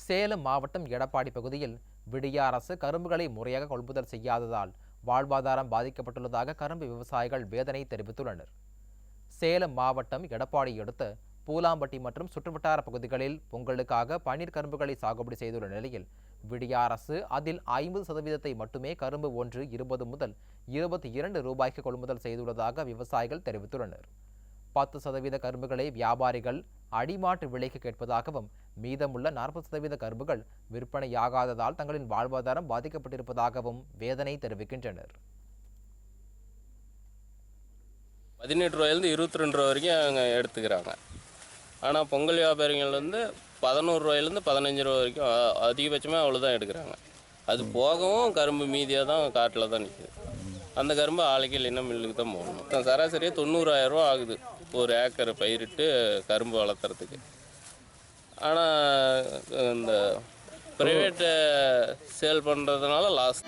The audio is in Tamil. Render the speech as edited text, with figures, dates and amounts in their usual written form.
சேலம் மாவட்டம் எடப்பாடி பகுதியில் விடிய அரசு கரும்புகளை முறையாக கொள்முதல் செய்யாததால் வாழ்வாதாரம் பாதிக்கப்பட்டுள்ளதாக கரும்பு விவசாயிகள் வேதனை தெரிவித்துள்ளனர். சேலம் மாவட்டம் எடப்பாடி அடுத்த பூலாம்பட்டி மற்றும் சுற்றுவட்டார பகுதிகளில் பொங்கலுக்காக பன்னீர் கரும்புகளை சாகுபடி செய்துள்ள நிலையில் விடிய அரசு அதில் 50% மட்டுமே கரும்பு ஒன்று 20 முதல் 22 ரூபாய்க்கு கொள்முதல் செய்துள்ளதாக விவசாயிகள் தெரிவித்துள்ளனர். 10% கரும்புகளை வியாபாரிகள் அடிமாட்டு விலைக்கு கேட்பதாகவும் மீதமுள்ள 40% கரும்புகள் விற்பனையாகாததால் தங்களின் வாழ்வாதாரம் பாதிக்கப்பட்டிருப்பதாகவும் வேதனை தெரிவிக்கின்றனர். 18 ரூபாயிலிருந்து 22 ரூபா வரைக்கும் அவங்க எடுத்துக்கிறாங்க. ஆனால் பொங்கல் வியாபாரிகள் வந்து 11 ரூபாயிலேருந்து 15 ரூபா வரைக்கும் அதிகபட்சமாக அவ்வளோதான் எடுக்கிறாங்க. அது போகவும் கரும்பு மீதியாக தான் காட்டில் தான் நிற்குது. அந்த கரும்பு ஆலைக்கு இல்லைன்னா மில்லுக்கு தான் போகணும். சராசரியாக 90,000 ரூபா ஆகுது ஒரு ஏக்கர் பயிரிட்டு கரும்பு வளர்த்துறதுக்கு. ஆனால் இந்த ப்ரைவேட்டை சேல் பண்ணுறதுனால லாஸ்.